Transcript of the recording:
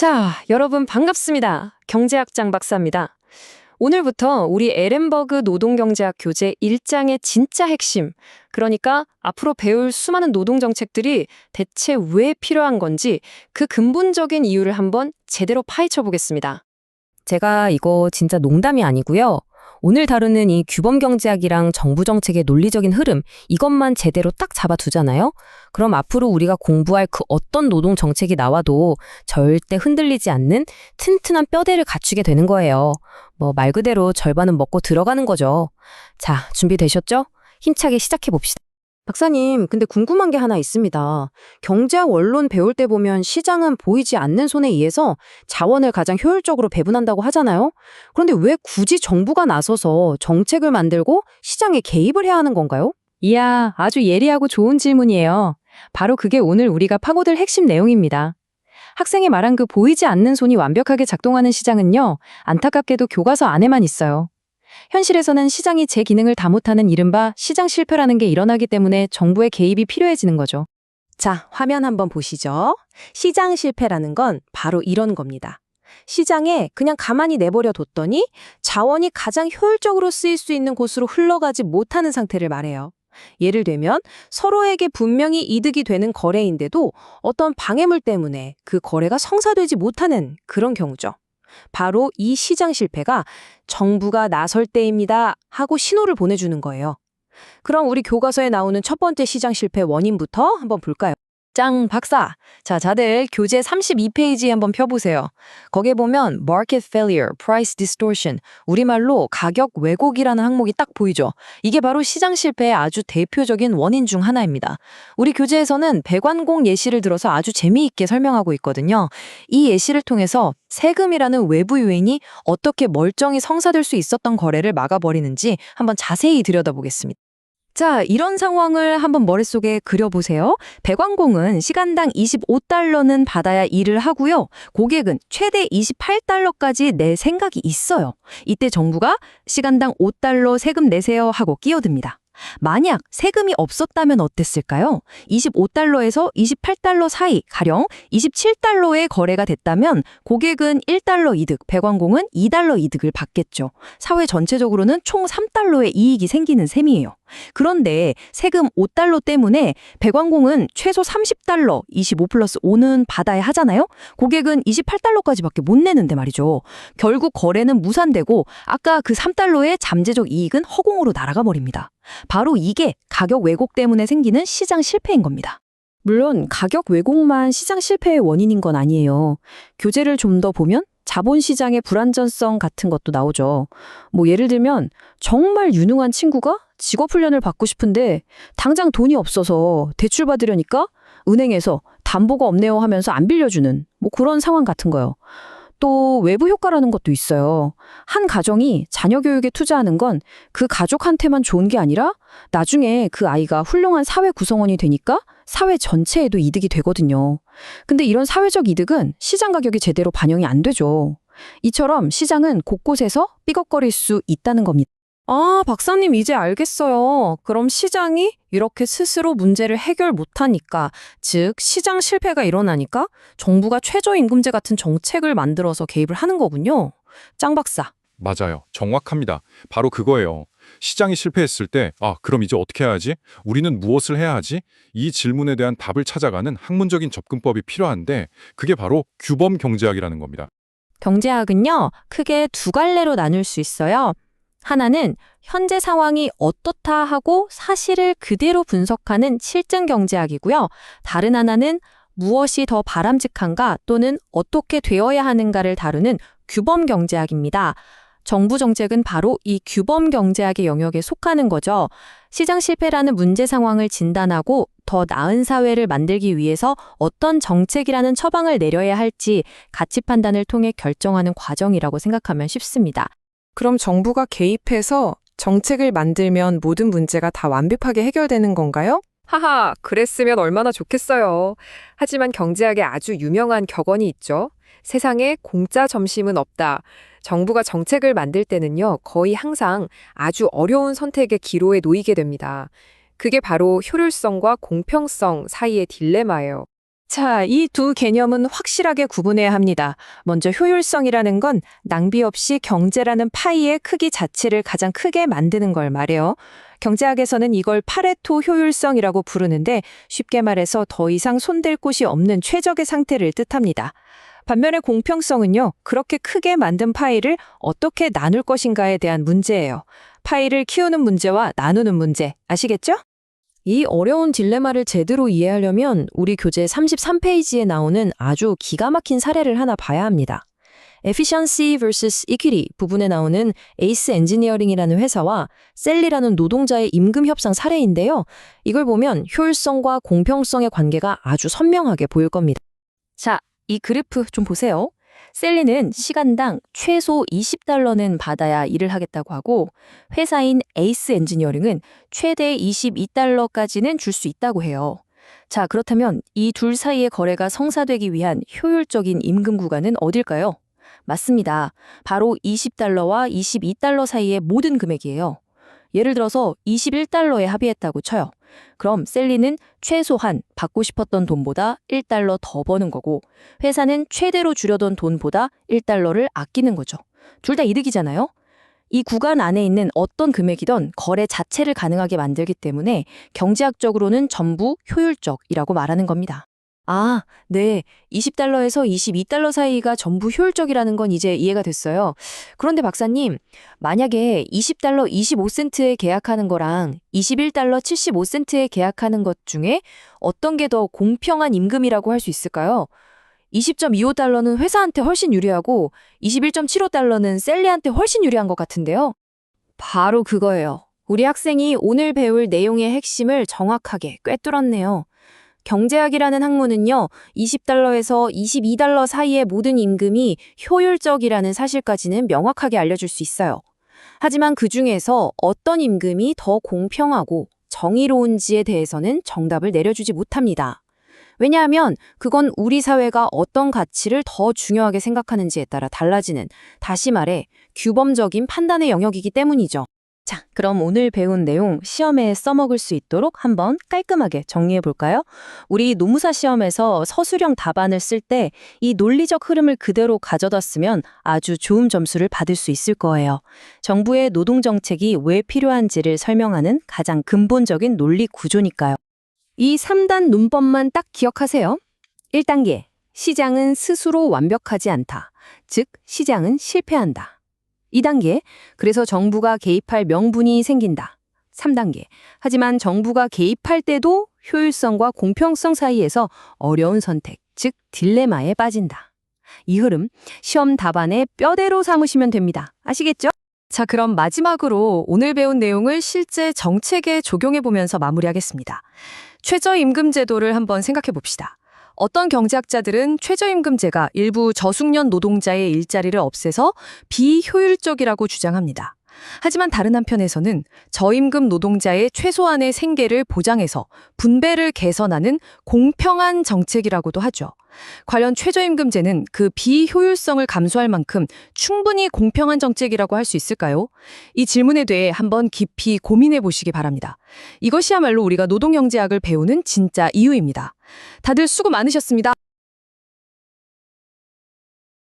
자, 여러분 반갑습니다. 경제학장 박사입니다. 오늘부터 우리 에렌버그 노동경제학 교재 1장의 진짜 핵심, 그러니까 앞으로 배울 수많은 노동정책들이 대체 왜 필요한 건지 그 근본적인 이유를 한번 제대로 파헤쳐 보겠습니다. 제가 이거 진짜 농담이 아니고요. 오늘 다루는 이 규범 경제학이랑 정부 정책의 논리적인 흐름, 이것만 제대로 딱 잡아두잖아요? 그럼 앞으로 우리가 공부할 그 어떤 노동 정책이 나와도 절대 흔들리지 않는 튼튼한 뼈대를 갖추게 되는 거예요. 말 그대로 절반은 먹고 들어가는 거죠. 자, 준비되셨죠? 힘차게 시작해 봅시다. 박사님, 근데 궁금한 게 하나 있습니다. 경제학 원론 배울 때 보면 시장은 보이지 않는 손에 의해서 자원을 가장 효율적으로 배분한다고 하잖아요? 그런데 왜 굳이 정부가 나서서 정책을 만들고 시장에 개입을 해야 하는 건가요? 이야, 아주 예리하고 좋은 질문이에요. 바로 그게 오늘 우리가 파고들 핵심 내용입니다. 학생이 말한 그 보이지 않는 손이 완벽하게 작동하는 시장은요, 안타깝게도 교과서 안에만 있어요. 현실에서는 시장이 제 기능을 다 못하는 이른바 시장 실패라는 게 일어나기 때문에 정부의 개입이 필요해지는 거죠. 자, 화면 한번 보시죠. 시장 실패라는 건 바로 이런 겁니다. 시장에 그냥 가만히 내버려 뒀더니 자원이 가장 효율적으로 쓰일 수 있는 곳으로 흘러가지 못하는 상태를 말해요. 예를 들면 서로에게 분명히 이득이 되는 거래인데도 어떤 방해물 때문에 그 거래가 성사되지 못하는 그런 경우죠. 바로 이 시장 실패가 정부가 나설 때입니다 하고 신호를 보내주는 거예요. 그럼 우리 교과서에 나오는 첫 번째 시장 실패 원인부터 한번 볼까요? 짱 박사! 자, 다들 교재 32페이지 한번 펴보세요. 거기에 보면 Market Failure, Price Distortion, 우리말로 가격 왜곡이라는 항목이 딱 보이죠? 이게 바로 시장 실패의 아주 대표적인 원인 중 하나입니다. 우리 교재에서는 배관공 예시를 들어서 아주 재미있게 설명하고 있거든요. 이 예시를 통해서 세금이라는 외부 요인이 어떻게 멀쩡히 성사될 수 있었던 거래를 막아버리는지 한번 자세히 들여다보겠습니다. 자, 이런 상황을 한번 머릿속에 그려보세요. 배관공은 시간당 25달러는 받아야 일을 하고요. 고객은 최대 28달러까지 낼 생각이 있어요. 이때 정부가 시간당 5달러 세금 내세요 하고 끼어듭니다. 만약 세금이 없었다면 어땠을까요? 25달러에서 28달러 사이, 가령 27달러의 거래가 됐다면 고객은 1달러 이득, 배관공은 2달러 이득을 받겠죠. 사회 전체적으로는 총 3달러의 이익이 생기는 셈이에요. 그런데 세금 5달러 때문에 배관공은 최소 30달러, 25 플러스 5는 받아야 하잖아요? 고객은 28달러까지밖에 못 내는데 말이죠. 결국 거래는 무산되고 아까 그 3달러의 잠재적 이익은 허공으로 날아가 버립니다. 바로 이게 가격 왜곡 때문에 생기는 시장 실패인 겁니다. 물론 가격 왜곡만 시장 실패의 원인인 건 아니에요. 교재를 좀 더 보면 자본시장의 불안전성 같은 것도 나오죠. 예를 들면 정말 유능한 친구가 직업훈련을 받고 싶은데 당장 돈이 없어서 대출 받으려니까 은행에서 담보가 없네요 하면서 안 빌려주는 그런 상황 같은 거요. 또 외부 효과라는 것도 있어요. 한 가정이 자녀 교육에 투자하는 건 그 가족한테만 좋은 게 아니라 나중에 그 아이가 훌륭한 사회 구성원이 되니까 사회 전체에도 이득이 되거든요. 근데 이런 사회적 이득은 시장 가격이 제대로 반영이 안 되죠. 이처럼 시장은 곳곳에서 삐걱거릴 수 있다는 겁니다. 아, 박사님 이제 알겠어요. 그럼 시장이 이렇게 스스로 문제를 해결 못하니까, 즉 시장 실패가 일어나니까 정부가 최저임금제 같은 정책을 만들어서 개입을 하는 거군요. 짱 박사. 맞아요. 정확합니다. 바로 그거예요. 시장이 실패했을 때, 그럼 이제 어떻게 해야지? 우리는 무엇을 해야 하지? 이 질문에 대한 답을 찾아가는 학문적인 접근법이 필요한데 그게 바로 규범 경제학이라는 겁니다. 경제학은요, 크게 두 갈래로 나눌 수 있어요. 하나는 현재 상황이 어떻다 하고 사실을 그대로 분석하는 실증 경제학이고요. 다른 하나는 무엇이 더 바람직한가 또는 어떻게 되어야 하는가를 다루는 규범 경제학입니다. 정부 정책은 바로 이 규범 경제학의 영역에 속하는 거죠. 시장 실패라는 문제 상황을 진단하고 더 나은 사회를 만들기 위해서 어떤 정책이라는 처방을 내려야 할지 가치 판단을 통해 결정하는 과정이라고 생각하면 쉽습니다. 그럼 정부가 개입해서 정책을 만들면 모든 문제가 다 완벽하게 해결되는 건가요? 하하, 그랬으면 얼마나 좋겠어요. 하지만 경제학에 아주 유명한 격언이 있죠. 세상에 공짜 점심은 없다. 정부가 정책을 만들 때는요, 거의 항상 아주 어려운 선택의 기로에 놓이게 됩니다. 그게 바로 효율성과 공평성 사이의 딜레마예요. 자, 이 두 개념은 확실하게 구분해야 합니다. 먼저 효율성이라는 건 낭비 없이 경제라는 파이의 크기 자체를 가장 크게 만드는 걸 말해요. 경제학에서는 이걸 파레토 효율성이라고 부르는데 쉽게 말해서 더 이상 손댈 곳이 없는 최적의 상태를 뜻합니다. 반면에 공평성은요, 그렇게 크게 만든 파이를 어떻게 나눌 것인가에 대한 문제예요. 파이를 키우는 문제와 나누는 문제, 아시겠죠? 이 어려운 딜레마를 제대로 이해하려면 우리 교재 33페이지에 나오는 아주 기가 막힌 사례를 하나 봐야 합니다. Efficiency vs Equity 부분에 나오는 에이스 엔지니어링이라는 회사와 셀리라는 노동자의 임금 협상 사례인데요. 이걸 보면 효율성과 공평성의 관계가 아주 선명하게 보일 겁니다. 자, 이 그래프 좀 보세요. 셀리는 시간당 최소 $20는 받아야 일을 하겠다고 하고 회사인 에이스 엔지니어링은 최대 $22까지는 줄 수 있다고 해요. 자, 그렇다면 이 둘 사이의 거래가 성사되기 위한 효율적인 임금 구간은 어딜까요? 맞습니다. 바로 $20와 $22 사이의 모든 금액이에요. 예를 들어서 $21에 합의했다고 쳐요. 그럼 셀리는 최소한 받고 싶었던 돈보다 $1 더 버는 거고 회사는 최대로 주려던 돈보다 $1를 아끼는 거죠. 둘 다 이득이잖아요. 이 구간 안에 있는 어떤 금액이든 거래 자체를 가능하게 만들기 때문에 경제학적으로는 전부 효율적이라고 말하는 겁니다. 아, 네. $20에서 $22 사이가 전부 효율적이라는 건 이제 이해가 됐어요. 그런데 박사님, 만약에 $20 25센트에 계약하는 거랑 $21 75센트에 계약하는 것 중에 어떤 게 더 공평한 임금이라고 할 수 있을까요? $20.25는 회사한테 훨씬 유리하고 $21.75는 셀리한테 훨씬 유리한 것 같은데요. 바로 그거예요. 우리 학생이 오늘 배울 내용의 핵심을 정확하게 꿰뚫었네요. 경제학이라는 학문은요, $20에서 $22 사이의 모든 임금이 효율적이라는 사실까지는 명확하게 알려줄 수 있어요. 하지만 그 중에서 어떤 임금이 더 공평하고 정의로운지에 대해서는 정답을 내려주지 못합니다. 왜냐하면 그건 우리 사회가 어떤 가치를 더 중요하게 생각하는지에 따라 달라지는, 다시 말해 규범적인 판단의 영역이기 때문이죠. 자, 그럼 오늘 배운 내용 시험에 써먹을 수 있도록 한번 깔끔하게 정리해 볼까요? 우리 노무사 시험에서 서술형 답안을 쓸 때 이 논리적 흐름을 그대로 가져다 쓰면 아주 좋은 점수를 받을 수 있을 거예요. 정부의 노동정책이 왜 필요한지를 설명하는 가장 근본적인 논리 구조니까요. 이 3단 논법만 딱 기억하세요. 1단계, 시장은 스스로 완벽하지 않다. 즉, 시장은 실패한다. 2단계, 그래서 정부가 개입할 명분이 생긴다. 3단계, 하지만 정부가 개입할 때도 효율성과 공평성 사이에서 어려운 선택, 즉 딜레마에 빠진다. 이 흐름, 시험 답안에 뼈대로 삼으시면 됩니다. 아시겠죠? 자, 그럼 마지막으로 오늘 배운 내용을 실제 정책에 적용해보면서 마무리하겠습니다. 최저임금 제도를 한번 생각해 봅시다. 어떤 경제학자들은 최저임금제가 일부 저숙련 노동자의 일자리를 없애서 비효율적이라고 주장합니다. 하지만 다른 한편에서는 저임금 노동자의 최소한의 생계를 보장해서 분배를 개선하는 공평한 정책이라고도 하죠. 관련 최저임금제는 그 비효율성을 감수할 만큼 충분히 공평한 정책이라고 할 수 있을까요? 이 질문에 대해 한번 깊이 고민해 보시기 바랍니다. 이것이야말로 우리가 노동경제학을 배우는 진짜 이유입니다. 다들 수고 많으셨습니다.